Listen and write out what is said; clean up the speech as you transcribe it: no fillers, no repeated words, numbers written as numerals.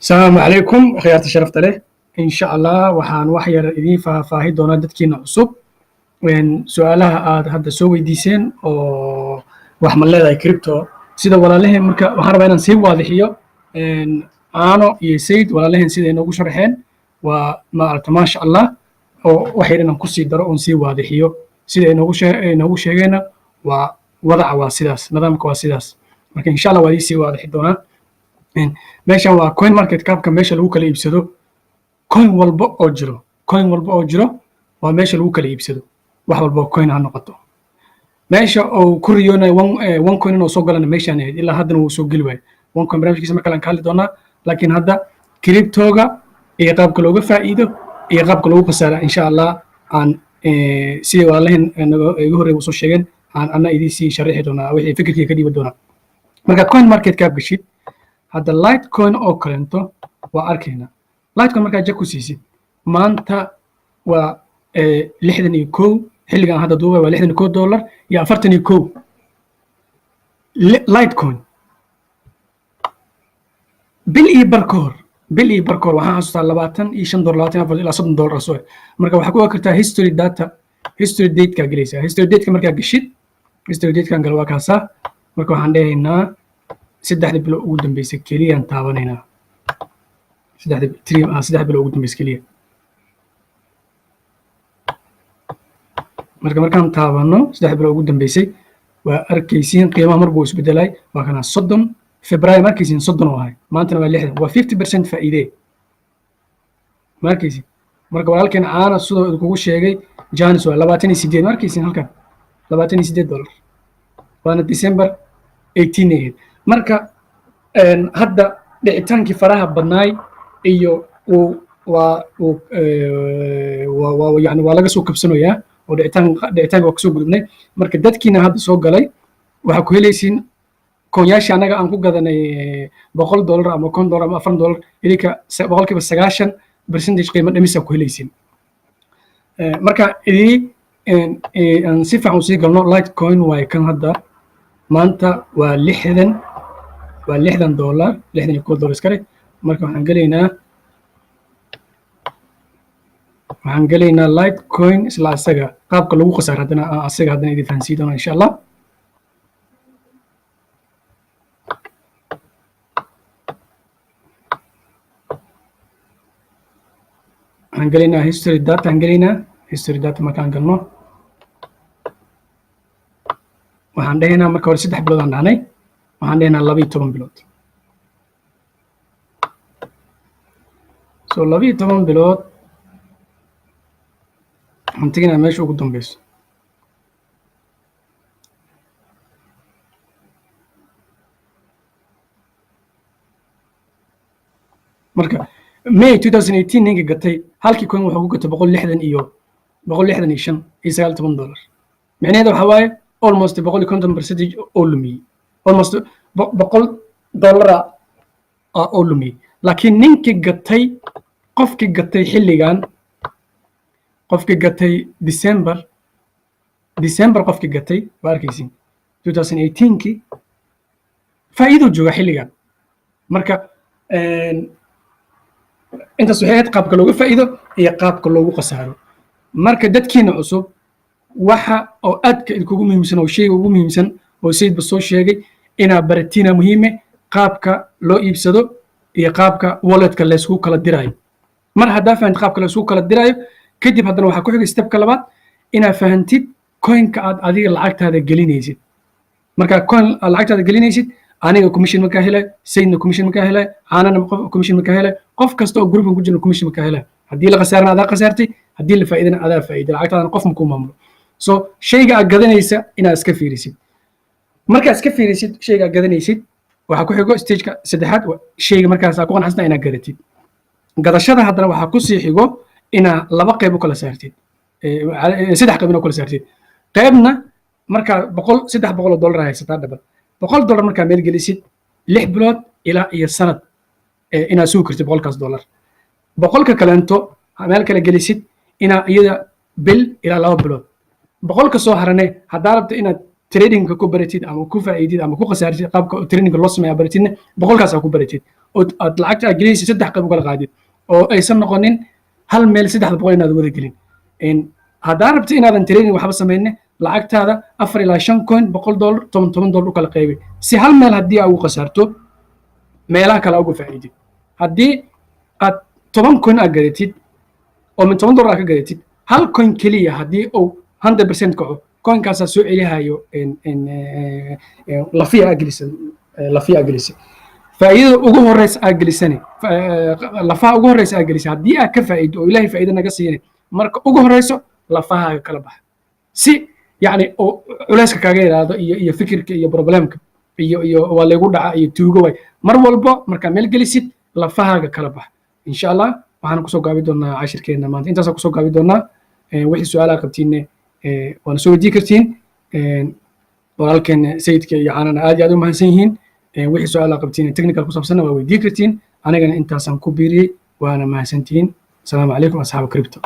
السلام عليكم خيارة شرفت له إن شاء الله وحان وحير إذين فاهي دونا دتكينا عصب وين سؤالها هذا سوي ديسين أو وحمل لها كريبتو سيدا ولا لهم مركا وحان ربنا نسيب واضحية إن أنا يسيد ولا لهم سيدا إنه شرحين وما ما شاء الله أو وحيرنا نقصي درو نسيب واضحية سيدا إنه شيئنا ووضع واسداس نظامك واسداس لكن إن شاء الله ودي سي واضح دونا meeshan waa coin market capka meesha lagu kala iibsado coin walba oo jiro waa meesha lagu kala iibsado wax walba coin ha noqoto meesha oo ku riyoonay one coin inuu soo galana meeshan ahayd ilaa haddana wuu soo geli waayo one coin barnaamijkiisa marka aan ka hadli doonaa laakiin hadda cryptoga iyo qaabka looga faa'iido iyo qaabka loogu khasaara insha Allah aan sidii walaalahin igu horreeyay soo sheegeen aan ana idin sii sharixi doonaa wixii fikirkii ka dhiibi doonaa marka coin market cap gashid hadda Litecoin oo kalento waa arkayna Litecoin markaa jag ku siisid maanta waa 61 xilligan hadda duubay waa $61 iyo 41 Litecoin bil iyo barkoor waxaan xasuustaa $25 ilaa $30 soo marka waxaa ku kartaa history date ka galaysa history date ka markaa gashid history date kan gal waa kaasa marka waxaan dheehaynaa saddex bilo ugu dambeysay kaliya aan taabanayna saddex bilo ugu dambeysay kaliya markaan taabano saddex bilo ugu dambeysay waa arkaysiin qiimaha mar buu isbedelay waa kana 30 February markaysiin 30 oo ahay maantana waa 60 waa 50% faa'iido markaysiin marka walaalkeen aana sidoo kugu sheegay Janis waa 28 markaysiin halkan $28 waana December 18 marka hadda dhicitaankii faraha badnaay iyo yani waa laga soo kabsanayaa oo dhicitaan waa kasoo gudubnay marka dadkiina hadda soo galay waxaa ku helaysiin koonyaashii annaga aan ku gadanay $100 ama $10 ama $4 idinka boqolkiiba 90% qiimo dhimisa ku helaysiin marka aan si fiican u sii galno Litecoin waa kan hadda maanta waa $60 $61 iskale marka waxaan gelaynaa Litecoin isla asaga qaabka lagu khasaar haddana idin fahansiin doona insha Allah waxaan gelaynaa history data markaan galno waxaan dhahaynaa marka hore 3 bilood aan dhahnay waxaan dhahaynaa 12 bilood so 12 bilood waxaan tegaynaa meesha ugu dambeyso marka May 2018 ninka gatay halkii coin wuxuu ku gatay $165 iyo $19 macnaheedu waxa waaye almost 150% oo lumiyay almost $100 oo lumiyay laakiin ninkii gatay qofkii gatay xilligan qofkii gatay December qofkii gatay waa arkaysiin 2018 faa'iido jooga xilligan marka intaas waxay ahayd qaabka looga faa'iido iyo qaabka loogu khasaaro marka dadkiina cusub waxa oo aadka idinku muhiimsan oo shayga ugu muhiimsan oo sayidba soo sheegay inaa baratina muhiime qaabka loo iibsado iyo qaabka walletka la isku kala dirayo mar haddaa fahantid qaabka la isku kala dirayo kadib haddana waxaa ku xigay stepka labaad inaa fahantid coinka aad adiga lacagtaada gelinaysid marka coin aad lacagtaada gelinaysid aniga commission markaa helay sayidna commission markaa helay aanana commission markaa helay qof kasta oo groupkan ku jira commission markaa helay haddii la khasaarna adaa khasaartay haddii la faa'iidana adaa faa'iiday lacagtaadana qof ma ku maamulo so shayga aad gadanaysa inaad iska fiirisid markaad iska fiirisid shayga aad gadanaysid waxaa ku xigo stageka saddexaad shayga markaas aad ku qanacsantahay inaad gadatid gadashada haddana waxaa ku sii xigo inaad laba qayb u kala saartid 3 qayb u kala saartid qaybna markaa $300 haysataa dhaba $100 markaa meel gelisid 6 bilood ilaa iyo sanad inaad sugi kartid $100 boqolka kalento meel kale gelisid inaa iyada bil ilaa 2 bilood boqolka soo harane haddaa rabto inaad trading ku baratid ama ku faa'iidid ama ku khasaartid qaabka trading loo sameeyo baratidna boqolkaas ku baratid oo aad lacagta gelinaysid saddex qayb kala qaadid oo aysan noqonin hal meel 300 inaad wada gelin haddaad rabto inaadan trading waxba samaynin lacagtaada 4 ilaa 5 coin $100 $10 u kala qaybi si hal meel haddii aad ugu khasaarto meelaha kale ugu faa'iidid haddii aad 10 coin aad gadatid oo min $10 ka gadatid hal coin keliya haddii uu 100% kaco coinkaasaa soo celihayo lafiya aad gelisay faa'iidada ugu horeysa aad gelisane lafaha ugu horeysa aad gelisay haddii aad ka faa'iido oo ilaahay faa'iido naga siiyay marka ugu horeyso lafahaaga kala bax si yani culayska kaaga yaraado iyo fikirka iyo problemka iyo waa lagu dhaca iyo tuugo way mar walba marka meel gelisid lafahaaga kala bax insha Allah waxaan kusoo gaabi doonaa cashirkeena maanta intaas kusoo gaabi doonaa wixii su'aalaha qabtiinne waana soo weydiin kartiin walaalkeen sayidka iyo caanana aad iyo aad u mahadsan yihiin wixii su'aalaha qabtiinne technical ku saabsanna waa weydiin kartiin anigana intaasaan ku biiriyey waana mahadsantihiin asalaamu calaykum asxaaba crypto